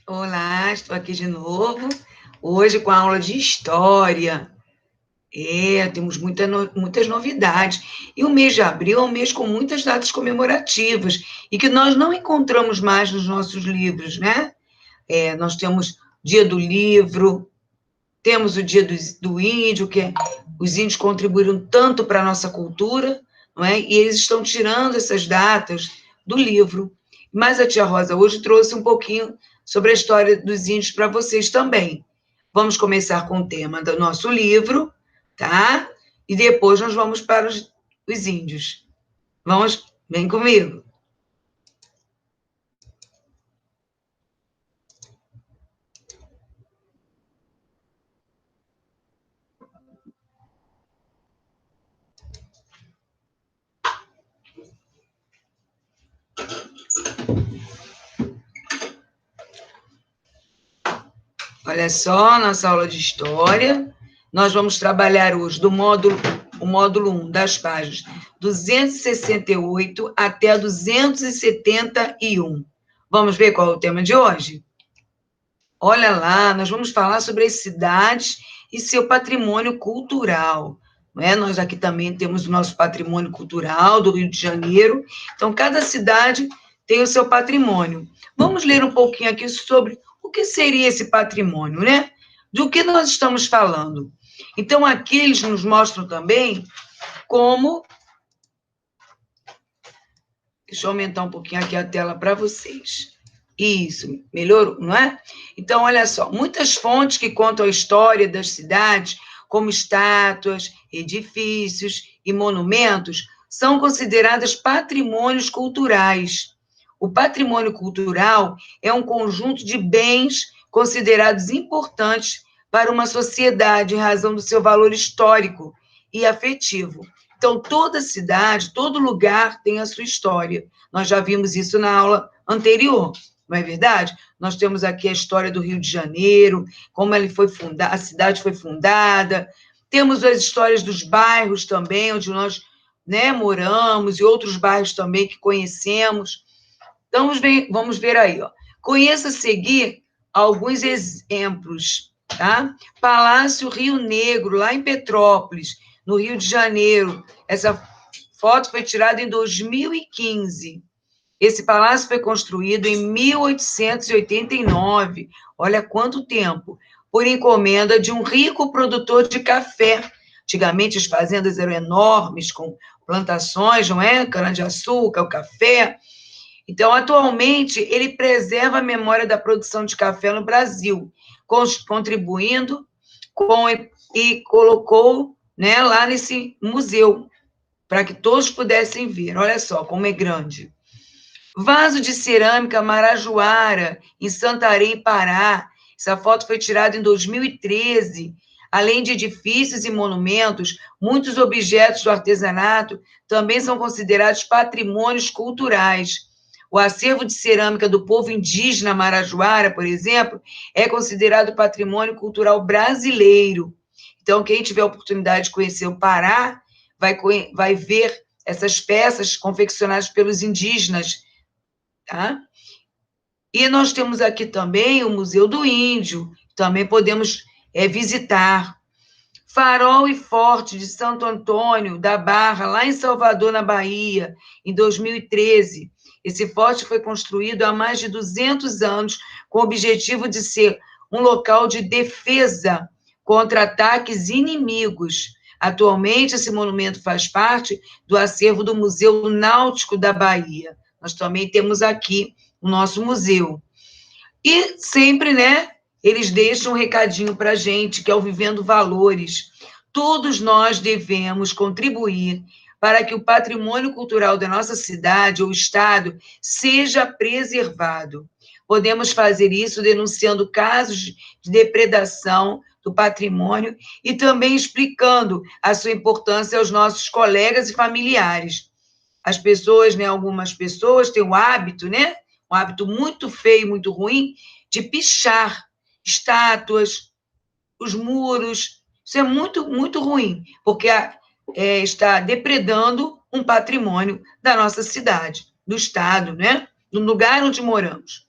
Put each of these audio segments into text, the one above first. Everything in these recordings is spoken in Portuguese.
Olá, estou aqui de novo, hoje com a aula de História. Temos muitas novidades. E o mês de abril é um mês com muitas datas comemorativas e que nós não encontramos mais nos nossos livros, né? Nós temos Dia do Livro, temos o Dia do Índio, os índios contribuíram tanto para a nossa cultura, não é? E eles estão tirando essas datas do livro. Mas a tia Rosa hoje trouxe um pouquinho sobre a história dos índios para vocês também. Vamos começar com o tema do nosso livro, tá? E depois nós vamos para os índios. Vem comigo. Olha só, nossa aula de história. Nós vamos trabalhar hoje o módulo 1 das páginas 268 até 271. Vamos ver qual é o tema de hoje? Olha lá, nós vamos falar sobre as cidades e seu patrimônio cultural. Não é? Nós aqui também temos o nosso patrimônio cultural do Rio de Janeiro. Então, cada cidade tem o seu patrimônio. Vamos ler um pouquinho aqui sobre o que seria esse patrimônio, né? Do que nós estamos falando. Então, aqui eles nos mostram também como... Deixa eu aumentar um pouquinho aqui a tela para vocês. Isso, melhorou, não é? Então, olha só, muitas fontes que contam a história das cidades, como estátuas, edifícios e monumentos, são consideradas patrimônios culturais. O patrimônio cultural é um conjunto de bens considerados importantes para uma sociedade em razão do seu valor histórico e afetivo. Então, toda cidade, todo lugar tem a sua história. Nós já vimos isso na aula anterior, não é verdade? Nós temos aqui a história do Rio de Janeiro, como ele foi fundada, a cidade foi fundada. Temos as histórias dos bairros também, onde nós, né, moramos, e outros bairros também que conhecemos. Então, vamos ver aí, ó. Conheça a seguir alguns exemplos, tá? Palácio Rio Negro, lá em Petrópolis, no Rio de Janeiro. Essa foto foi tirada em 2015. Esse palácio foi construído em 1889, olha quanto tempo, por encomenda de um rico produtor de café. Antigamente as fazendas eram enormes, com plantações, não é? Cana-de-açúcar, o café. Então, atualmente, ele preserva a memória da produção de café no Brasil, contribuindo e colocou, né, lá nesse museu, para que todos pudessem ver. Olha só como é grande. Vaso de cerâmica Marajoara, em Santarém, Pará. Essa foto foi tirada em 2013. Além de edifícios e monumentos, muitos objetos do artesanato também são considerados patrimônios culturais. O acervo de cerâmica do povo indígena Marajoara, por exemplo, é considerado patrimônio cultural brasileiro. Então, quem tiver a oportunidade de conhecer o Pará, vai ver essas peças confeccionadas pelos indígenas, tá? E nós temos aqui também o Museu do Índio, também podemos visitar. Farol e Forte de Santo Antônio da Barra, lá em Salvador, na Bahia, em 2013. Esse forte foi construído há mais de 200 anos, com o objetivo de ser um local de defesa contra ataques inimigos. Atualmente, esse monumento faz parte do acervo do Museu Náutico da Bahia. Nós também temos aqui o nosso museu. E sempre, né, eles deixam um recadinho para a gente, que é o Vivendo Valores. Todos nós devemos contribuir para que o patrimônio cultural da nossa cidade ou estado seja preservado. Podemos fazer isso denunciando casos de depredação do patrimônio e também explicando a sua importância aos nossos colegas e familiares. As pessoas, né, algumas pessoas têm o hábito, né, um hábito muito feio, muito ruim, de pichar estátuas, os muros. Isso é muito, muito ruim, porque está depredando um patrimônio da nossa cidade, do estado, né? Do lugar onde moramos.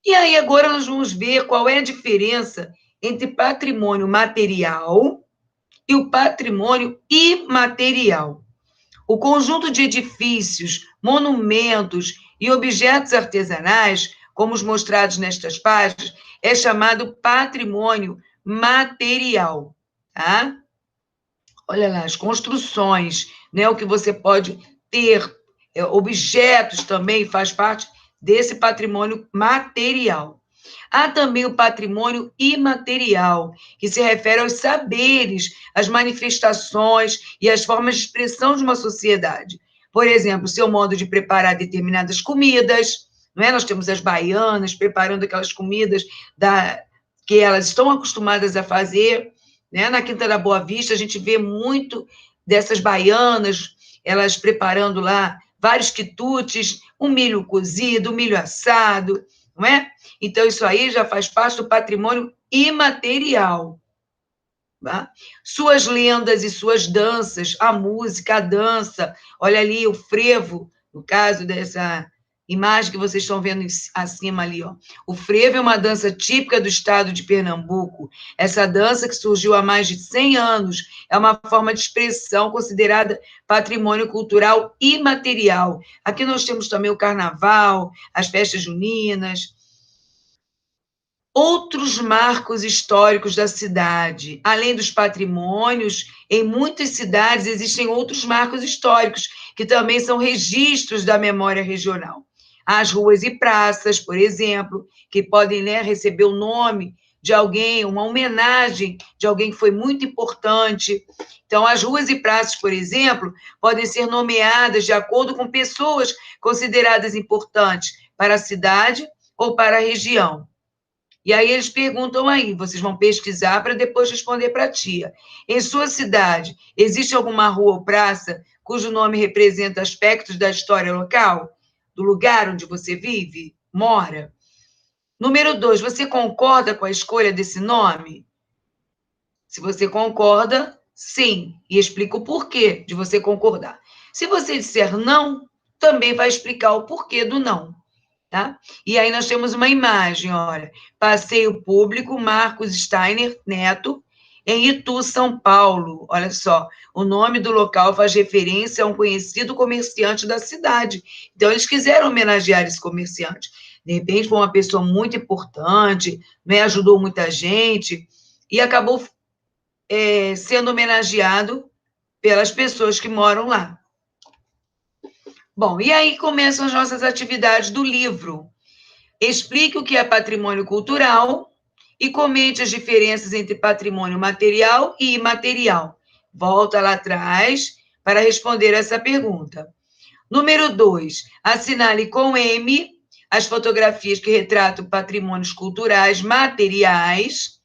E aí agora nós vamos ver qual é a diferença entre patrimônio material e o patrimônio imaterial. O conjunto de edifícios, monumentos e objetos artesanais, como os mostrados nestas páginas, é chamado patrimônio material, tá? Olha lá, as construções, né, o que você pode ter, objetos também faz parte desse patrimônio material. Há também o patrimônio imaterial, que se refere aos saberes, às manifestações e às formas de expressão de uma sociedade. Por exemplo, seu modo de preparar determinadas comidas, não é? Nós temos as baianas preparando aquelas comidas que elas estão acostumadas a fazer, né? Na Quinta da Boa Vista, a gente vê muito dessas baianas, elas preparando lá vários quitutes, um milho cozido, um milho assado, não é? Então, isso aí já faz parte do patrimônio imaterial. Tá? Suas lendas e suas danças, a música, a dança, olha ali o frevo, no caso dessa imagem que vocês estão vendo acima ali, ó. O frevo é uma dança típica do estado de Pernambuco. Essa dança, que surgiu há mais de 100 anos, é uma forma de expressão considerada patrimônio cultural imaterial. Aqui nós temos também o carnaval, as festas juninas, outros marcos históricos da cidade. Além dos patrimônios, em muitas cidades existem outros marcos históricos, que também são registros da memória regional. As ruas e praças, por exemplo, que podem, né, receber o nome de alguém, uma homenagem de alguém que foi muito importante. Então, as ruas e praças, por exemplo, podem ser nomeadas de acordo com pessoas consideradas importantes para a cidade ou para a região. E aí eles perguntam aí, vocês vão pesquisar para depois responder para a tia. Em sua cidade, existe alguma rua ou praça cujo nome representa aspectos da história local? Do lugar onde você vive, mora? Número 2, você concorda com a escolha desse nome? Se você concorda, sim, e explica o porquê de você concordar. Se você disser não, também vai explicar o porquê do não. Tá? E aí nós temos uma imagem, olha, passeio público Marcos Steiner Neto, em Itu, São Paulo. Olha só, o nome do local faz referência a um conhecido comerciante da cidade. Então, eles quiseram homenagear esse comerciante. De repente, foi uma pessoa muito importante, né, ajudou muita gente, e acabou sendo homenageado pelas pessoas que moram lá. Bom, e aí começam as nossas atividades do livro. Explique o que é patrimônio cultural e comente as diferenças entre patrimônio material e imaterial. Volta lá atrás para responder essa pergunta. Número 2, assinale com M as fotografias que retratam patrimônios culturais materiais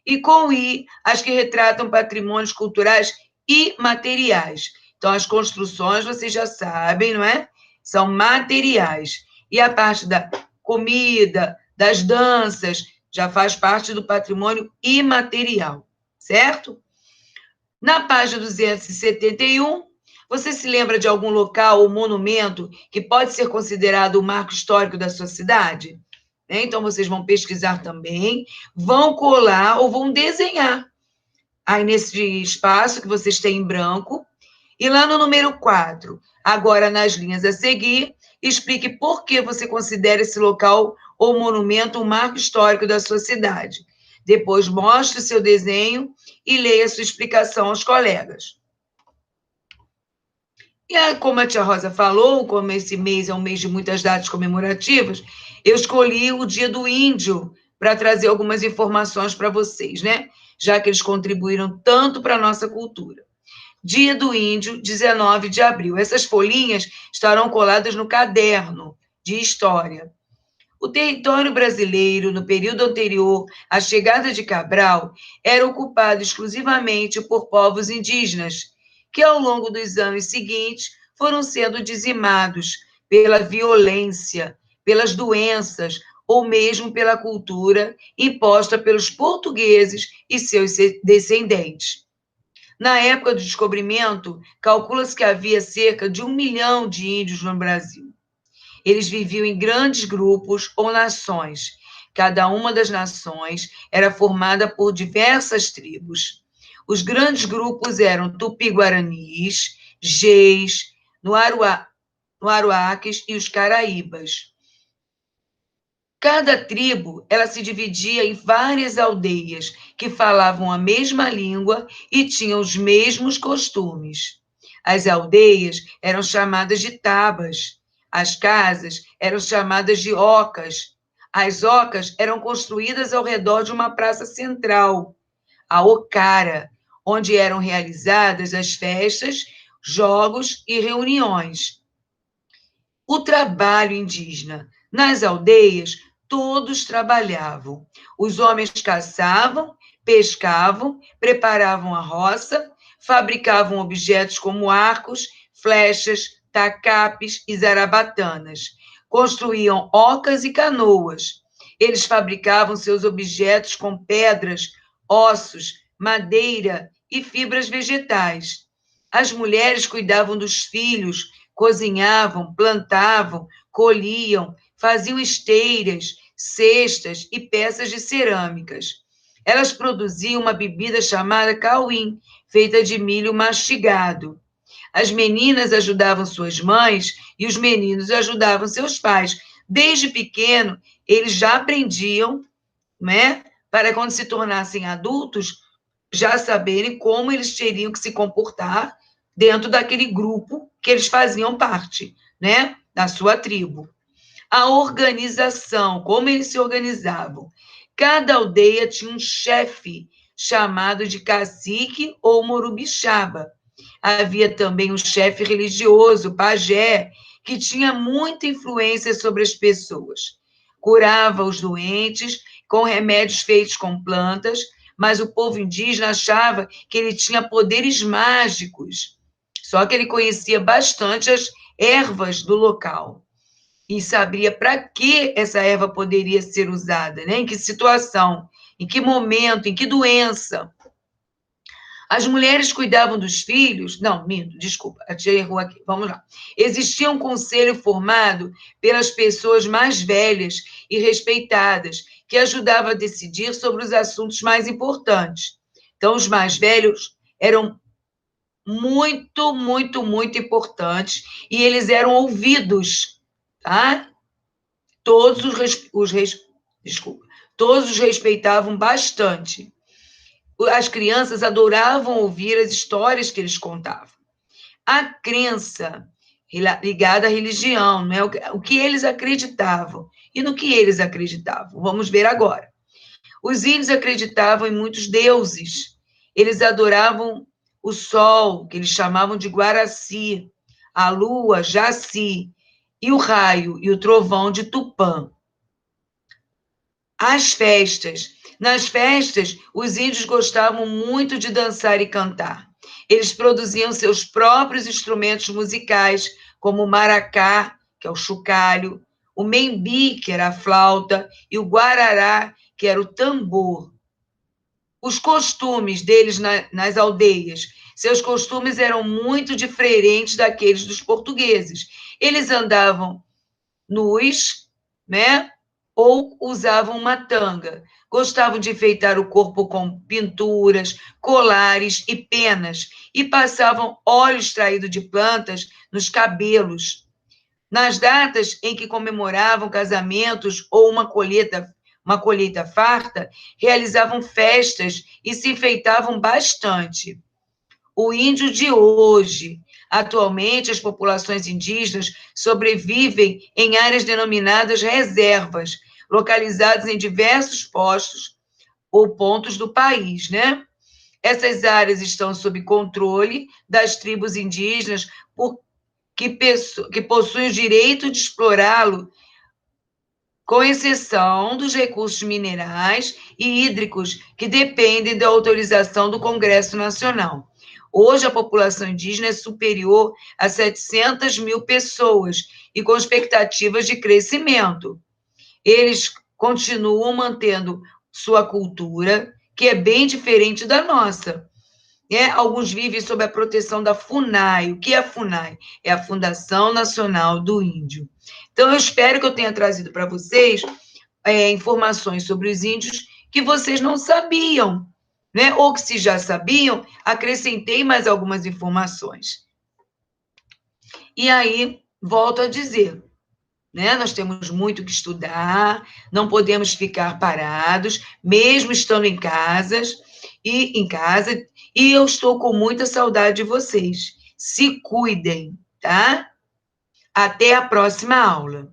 e com I as que retratam patrimônios culturais imateriais. Então, as construções, vocês já sabem, não é? São materiais. E a parte da comida, das danças, já faz parte do patrimônio imaterial, certo? Na página 271, você se lembra de algum local ou monumento que pode ser considerado o marco histórico da sua cidade? Então, vocês vão pesquisar também, vão colar ou vão desenhar aí nesse espaço que vocês têm em branco. E lá no número 4, agora nas linhas a seguir, explique por que você considera esse local ou monumento um marco histórico da sua cidade. Depois mostre o seu desenho e leia a sua explicação aos colegas. E aí, como a tia Rosa falou, como esse mês é um mês de muitas datas comemorativas, eu escolhi o Dia do Índio para trazer algumas informações para vocês, né? Já que eles contribuíram tanto para a nossa cultura. Dia do Índio, 19 de abril. Essas folhinhas estarão coladas no caderno de história. O território brasileiro, no período anterior à chegada de Cabral, era ocupado exclusivamente por povos indígenas, que ao longo dos anos seguintes foram sendo dizimados pela violência, pelas doenças ou mesmo pela cultura imposta pelos portugueses e seus descendentes. Na época do descobrimento, calcula-se que havia cerca de 1 milhão de índios no Brasil. Eles viviam em grandes grupos ou nações Cada uma das nações era formada por diversas tribos. Os grandes grupos eram Tupi-Guaranis, Geis, Aruaques e os Caraíbas. Cada tribo, ela se dividia em várias aldeias que falavam a mesma língua e tinham os mesmos costumes. As aldeias eram chamadas de tabas, as casas eram chamadas de ocas. As ocas eram construídas ao redor de uma praça central, a ocara, onde eram realizadas as festas, jogos e reuniões. O trabalho indígena. Nas aldeias, todos trabalhavam. Os homens caçavam, pescavam, preparavam a roça, fabricavam objetos como arcos, flechas, tacapes e zarabatanas. Construíam ocas e canoas. Eles fabricavam seus objetos com pedras, ossos, madeira e fibras vegetais. As mulheres cuidavam dos filhos, cozinhavam, plantavam, colhiam, faziam esteiras, cestas e peças de cerâmicas. Elas produziam uma bebida chamada cauim, feita de milho mastigado. As meninas ajudavam suas mães e os meninos ajudavam seus pais. Desde pequeno, eles já aprendiam, né, para quando se tornassem adultos, já saberem como eles teriam que se comportar dentro daquele grupo que eles faziam parte, né, da sua tribo. A organização, como eles se organizavam. Cada aldeia tinha um chefe chamado de cacique ou morubixaba. Havia também um chefe religioso, pajé, que tinha muita influência sobre as pessoas. Curava os doentes com remédios feitos com plantas, mas o povo indígena achava que ele tinha poderes mágicos. Só que ele conhecia bastante as ervas do local e sabia para que essa erva poderia ser usada, né? Em que situação, em que momento, em que doença. As mulheres cuidavam dos filhos. Não, minto, desculpa, a tia errou aqui. Vamos lá. Existia um conselho formado pelas pessoas mais velhas e respeitadas, que ajudava a decidir sobre os assuntos mais importantes. Então, os mais velhos eram muito, muito, muito importantes e eles eram ouvidos, tá? Todos todos os respeitavam bastante. As crianças adoravam ouvir as histórias que eles contavam. A crença ligada à religião, não é? O que eles acreditavam. E no que eles acreditavam? Vamos ver agora. Os índios acreditavam em muitos deuses. Eles adoravam o sol, que eles chamavam de Guaraci, a lua, Jaci, e o raio e o trovão de Tupã. As festas. Nas festas, os índios gostavam muito de dançar e cantar. Eles produziam seus próprios instrumentos musicais, como o maracá, que é o chocalho, o membi, que era a flauta, e o guarará, que era o tambor. Os costumes deles nas aldeias. Seus costumes eram muito diferentes daqueles dos portugueses. Eles andavam nus, né? Ou usavam uma tanga. Gostavam de enfeitar o corpo com pinturas, colares e penas, e passavam óleo extraído de plantas nos cabelos. Nas datas em que comemoravam casamentos ou uma colheita farta, realizavam festas e se enfeitavam bastante. O índio de hoje. Atualmente, as populações indígenas sobrevivem em áreas denominadas reservas, localizadas em diversos postos ou pontos do país, né? Essas áreas estão sob controle das tribos indígenas que possuem o direito de explorá-lo, com exceção dos recursos minerais e hídricos que dependem da autorização do Congresso Nacional. Hoje, a população indígena é superior a 700 mil pessoas e com expectativas de crescimento. Eles continuam mantendo sua cultura, que é bem diferente da nossa. Alguns vivem sob a proteção da FUNAI. O que é a FUNAI? É a Fundação Nacional do Índio. Então, eu espero que eu tenha trazido para vocês informações sobre os índios que vocês não sabiam, né? Ou que se já sabiam, acrescentei mais algumas informações. E aí, volto a dizer, né? Nós temos muito que estudar, não podemos ficar parados, mesmo estando em casa, e eu estou com muita saudade de vocês. Se cuidem, tá? Até a próxima aula.